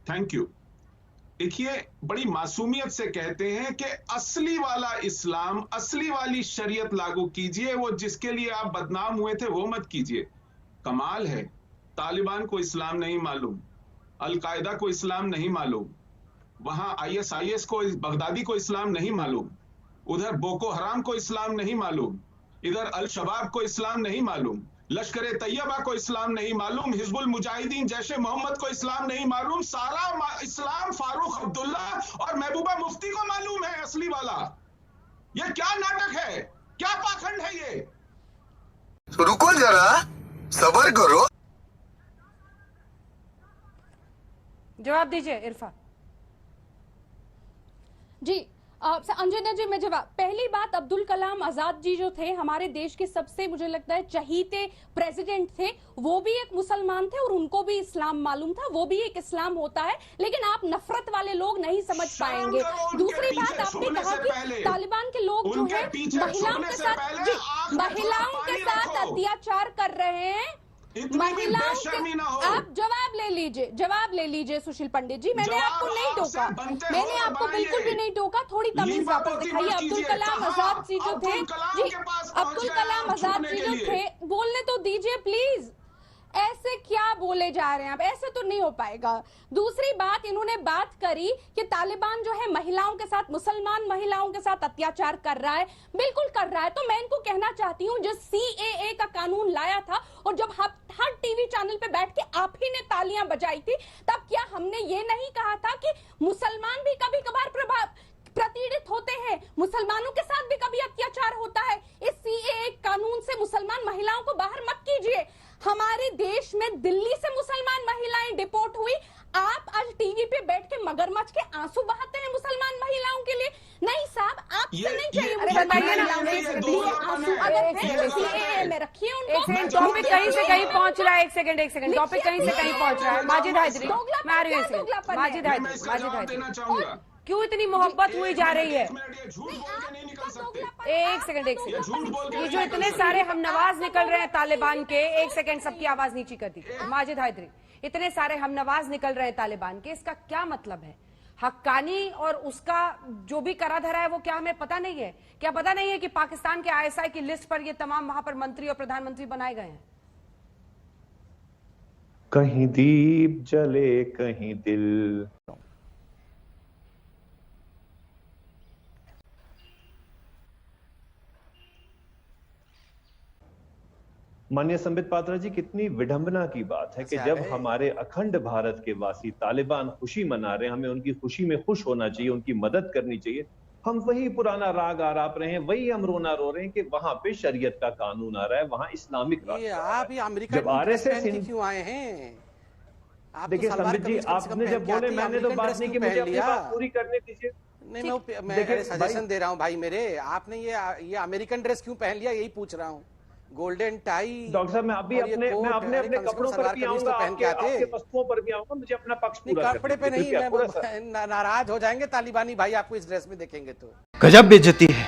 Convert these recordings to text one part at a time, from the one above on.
Thank you. देखिए, बड़ी मासूमियत से कहते हैं कि असली वाला इस्लाम, असली वाली शरीयत लागू कीजिए, वो जिसके लिए आप बदनाम हुए थे वो मत कीजिए। कमाल है, तालिबान को इस्लाम नहीं मालूम, अलकायदा को इस्लाम नहीं मालूम, वहां आईएसआईएस को, बगदादी को इस्लाम नहीं मालूम, उधर बोको हराम को इस्लाम नहीं मालूम, इधर अल शबाब को इस्लाम नहीं मालूम, लश्कर तैयबा को इस्लाम नहीं मालूम, हिजबुल मुजाहिदीन जैशे मोहम्मद को इस्लाम नहीं मालूम, सारा इस्लाम फारूक अब्दुल्ला और महबूबा मुफ्ती को मालूम है असली वाला। ये क्या नाटक है, क्या पाखंड है ये? रुको जरा, सब्र करो। जवाब दीजिए इरफा जी। अंजना जी, मैं जवाब, पहली बात, अब्दुल कलाम आजाद जी जो थे हमारे देश के सबसे, मुझे लगता है, चहीते प्रेसिडेंट थे। वो भी एक मुसलमान थे और उनको भी इस्लाम मालूम था, वो भी एक इस्लाम होता है, लेकिन आप नफरत वाले लोग नहीं समझ पाएंगे। दूसरी बात, आपने कहा कि तालिबान के लोग जो है महिलाओं के साथ, जी, महिलाओं के साथ अत्याचार कर रहे हैं, महिलाओं के, आप जवाब ले लीजिए सुशील पंडित जी। मैंने आपको नहीं टोका, मैंने आपको बिल्कुल भी नहीं टोका। थोड़ी तमीज वापस दिखाइए। अब्दुल कलाम आजाद जी जो थे, जी, अब्दुल कलाम आजाद जी जो थे, बोलने तो दीजिए प्लीज। ऐसे क्या बोले जा रहे हैं आप, ऐसे तो नहीं हो पाएगा। दूसरी बात, इन्होंने बात करी कि तालिबान जो है महिलाओं के साथ, मुसलमान महिलाओं के साथ अत्याचार कर रहा है। बिल्कुल कर रहा है। तो मैं इनको कहना चाहती हूँ, जो सीएए का कानून लाया था और जब हर टीवी चैनल पे बैठ के आप ही ने तालियां बजाई थी, तब क्या हमने ये नहीं कहा था कि मुसलमान भी कभी कभार प्रतिष्ठित होते हैं, मुसलमानों के साथ भी कभी अत्याचार होता है। इस सीएए कानून से मुसलमान महिलाओं को बाहर मत कीजिए। हमारे देश में दिल्ली से मुसलमान महिलाएं डिपोर्ट हुई, आप आज टीवी पे बैठ के मगरमच्छ के आंसू बहाते हैं मुसलमान महिलाओं के लिए। नहीं साहब, आपसे नहीं चाहिए। में रखिए उनको। टॉपिक कहीं से कहीं पहुंच रहा है। एक सेकंड, टॉपिक कहीं से कहीं पहुंच रहा है। माजिद हैदरी, मैं आ रही हूँ। माजिद हैदरी, क्यों इतनी मोहब्बत हुई जा रही है? एक सेकंड, ये जो इतने सारे हम नवाज निकल रहे हैं तालिबान के, एक सेकंड, सबकी आवाज नीची कर दी। माजिद हैदरी, इतने सारे हम नवाज निकल रहे हैं तालिबान के, इसका क्या मतलब है? हक्कानी और उसका जो भी करा धरा है वो क्या हमें पता नहीं है? क्या पता नहीं है कि पाकिस्तान के आईएसआई की लिस्ट पर ये तमाम वहां पर मंत्री और प्रधानमंत्री बनाए गए हैं? कहीं दीप जले कहीं दिल। माननीय संबित पात्रा जी, कितनी विडंबना की बात है कि जब हमारे अखंड भारत के वासी तालिबान खुशी मना रहे हैं, हमें उनकी खुशी में खुश होना चाहिए, उनकी मदद करनी चाहिए, हम वही पुराना राग आराप रहे हैं, वही हम रोना रो रहे हैं कि वहां पे शरीयत का कानून आ रहा है, वहां इस्लामिक राष्ट्र आप ये अमेरिका जब आरएसएस क्यों आए हैं? देखिए संबित जी, आपने जब बोले, मैंने तो बात नहीं की, मुझे अपनी बात पूरी करने दीजिए। नहीं, मैं सजेशन दे रहा हूँ भाई मेरे, आपने ये अमेरिकन ड्रेस क्यों पहन लिया, यही पूछ रहा हूँ। गोल्डन टाई, डॉक्टर साहब, मैं अपने कपड़ों पर भी आऊंगा, आपके वस्तुओं पर भी आऊंगा, मुझे अपना पक्ष पूरा कपड़े पे नहीं, मैं नाराज हो जाएंगे तालिबानी भाई आपको इस ड्रेस में देखेंगे तो। गजब बेइज्जती है।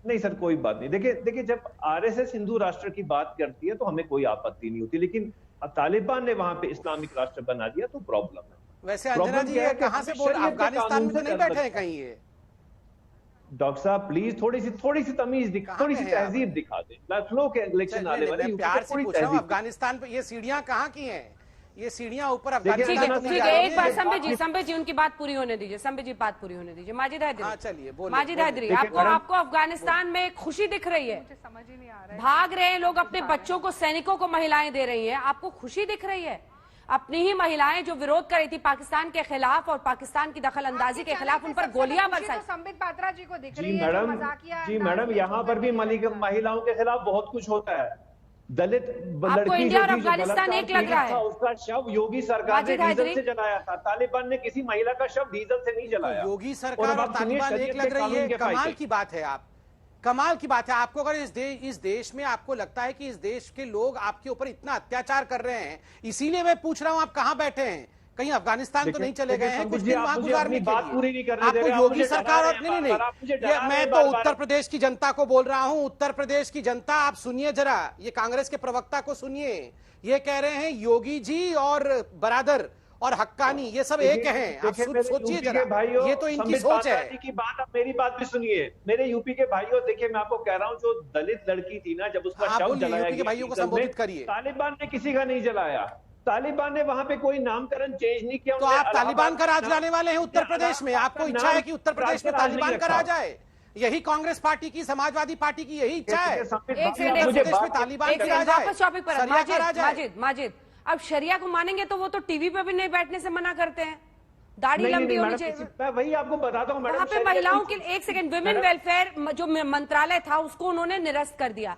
नहीं सर, कोई बात नहीं। देखिए जब आरएसएस हिंदू राष्ट्र की बात करती है तो हमें कोई आपत्ति नहीं होती, लेकिन तालिबान ने वहां पे इस्लामिक राष्ट्र बना दिया तो प्रॉब्लम है। वैसे अंजना जी कहां से बोल, अफगानिस्तान में तो नहीं बैठे हैं कहीं ये? डॉक्टर साहब प्लीज थोड़ी सी तमीज थोड़ी सी तहजीब दिखा दें। लखनऊ के इलेक्शन आने वाले, प्यार से पूछ रहा हूं, अफगानिस्तान पे ये सीढ़ियां कहाँ की हैं? ये सीढ़ियां ऊपर अफगानिस्तान। ठीक है, एक बार संबित जी उनकी बात पूरी होने दीजिए। संबित जी बात पूरी होने दीजिए। माजिद हैदरी, चलिए माजिद हैदरी, आपको अफगानिस्तान में खुशी दिख रही है? समझ ही नहीं आ रहा है। भाग रहे हैं लोग, अपने बच्चों को, सैनिकों को महिलाएं दे रही है, आपको खुशी दिख रही है? अपनी ही महिलाएं जो विरोध कर रही थी पाकिस्तान के खिलाफ और पाकिस्तान की दखल अंदाजी के खिलाफ, उन पर गोलियां बरसाई। संबित पात्रा जी को दिख रही है। जी मैडम, यहाँ पर भी महिलाओं के खिलाफ बहुत कुछ होता है। दलित आपको इंडिया और अफगानिस्तान एक लग रहा है? उसका शव योगी सरकार ने डीजल से जलाया था, तालिबान ने किसी महिला का शव डीजल से नहीं जलाया। योगी सरकार और तालिबान एक लग रही है, कमाल की बात है। कमाल की बात है। आपको अगर इस देश में आपको लगता है कि इस देश के लोग आपके ऊपर इतना अत्याचार कर रहे हैं, इसीलिए मैं पूछ रहा हूं आप कहां बैठे हैं? कहीं अफगानिस्तान तो नहीं चले गए हैं कुछ दिन वहां गुजारने के लिए? आपको योगी सरकार और नहीं, मैं तो उत्तर प्रदेश की जनता को बोल रहा हूं, उत्तर प्रदेश की जनता आप सुनिए जरा, ये कांग्रेस के प्रवक्ता को सुनिए, ये कह रहे हैं योगी जी और बरादर और हक्कानी ये सब एक हैं। आप सोचिए जरा, ये तो इनकी सोच है की बात। आप मेरी बात भी सुनिए, मेरे यूपी के भाइयों, देखिए मैं आपको कह रहा हूं, जो दलित लड़की थी ना, जब उसका शव जलाया यूपी के भाइयों को संबोधित करिए। तालिबान ने किसी का नहीं जलाया, तालिबान ने वहां पे कोई नामकरण चेंज नहीं किया। तो आप तालिबान का राज लाने वाले हैं उत्तर प्रदेश में, आपको इच्छा है कि उत्तर प्रदेश में तालिबान का राज आए? यही कांग्रेस पार्टी की, समाजवादी पार्टी की यही इच्छा है तालिबान का राज आए। माजिद, अब शरिया को मानेंगे तो वो तो टीवी पे भी नहीं बैठने से मना करते हैं, दाढ़ी लंबी होनी चाहिए। मैं वही आपको बताता हूँ मैडम, वहाँ पे महिलाओं के, एक सेकंड, विमेन वेलफेयर जो मंत्रालय था उसको उन्होंने निरस्त कर दिया।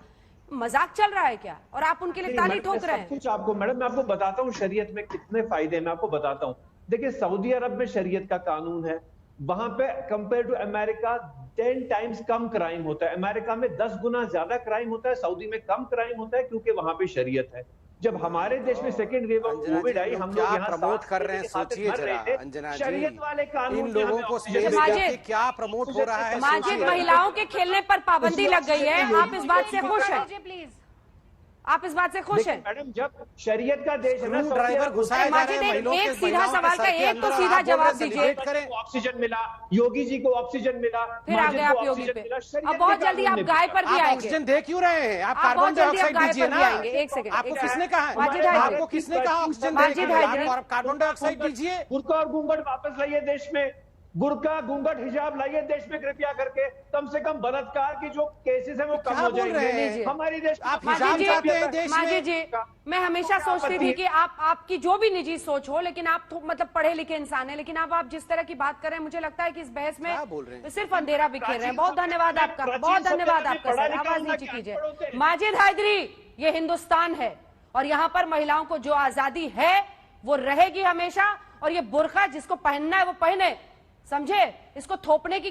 मजाक चल रहा है क्या? और आप उनके लिए ताली ठोक रहे हैं। कुछ आपको मैडम मैं आपको बताता हूँ शरीयत में कितने फायदे हैं, मैं आपको बताता हूँ। देखिए सऊदी अरब में शरीयत का कानून है, वहां पे कंपेयर टू अमेरिका 10 टाइम्स कम क्राइम होता है। अमेरिका में 10 गुना ज्यादा क्राइम होता है, सऊदी में कम क्राइम होता है, क्योंकि वहां पे शरीयत है। जब हमारे देश में सेकेंड वेव ऑफ कोविड आई, हम लोग यहाँ प्रमोट कर रहे हैं, सोचिए जरा अंजना जी, शरीयत वाले कानून इन लोगों को क्या प्रमोट हो रहा है। माजिद, महिलाओं के खेलने पर पाबंदी लग गई है, आप इस बात से खुश हैं? प्लीज, आप इस बात से खुश हैं? मैडम जब शरीयत का देश है ना, ड्राइवर घुसाए जा रहे हैं, एक सीधा सवाल का एक तो सीधा जवाब दीजिए। ऑक्सीजन मिला, योगी जी को ऑक्सीजन मिला, फिर आ गए आप योगी पे। अब बहुत जल्दी आप गाय पर भी आएंगे। ऑक्सीजन दे क्यों रहे हैं आप? कार्बन डाइऑक्साइड दीजिए ना। एक सेकंड, आपको किसने कहा है? आपको किसने कहा ऑक्सीजन कार्बन डाइऑक्साइड दीजिए? बुर्का और घूंघट वापस लाइए देश में, बुर्का घूंघट हिजाब लाइए देश में कृपया करके। कम से कम बलात्कार की जो केसेस है वो कम हो जाएंगे हमारी देश। आप हिजाब चाहते हैं देश में? माजिद जी, मैं हमेशा सोचती थी कि आपकी जो भी निजी सोच हो, लेकिन आप मतलब पढ़े लिखे इंसान हैं, लेकिन अब आप जिस तरह की बात कर रहे हैं, मुझे लगता है कि इस बहस में सिर्फ अंधेरा बिखेर रहे हैं। बहुत धन्यवाद आपका, बहुत धन्यवाद आपका सर। आवाज नीचे कीजिए। माजिद हायदरी, ये हिंदुस्तान है और यहाँ पर महिलाओं को जो आजादी है वो रहेगी हमेशा, और ये बुर्का जिसको पहनना है वो पहने, समझे? इसको थोपने की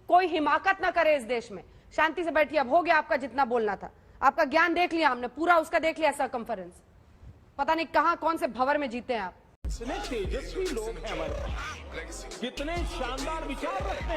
कोई हिमाकत ना करे इस देश में। शांति से बैठिए, अब हो गया आपका जितना बोलना था, आपका ज्ञान देख लिया हमने, पूरा उसका देख लिया सरकमफरेंस। पता नहीं कहां कौन से भंवर में जीते हैं आप। इतने तेजस्वी लोग हैं हमारे पास, कितने शानदार विचार रखते हैं।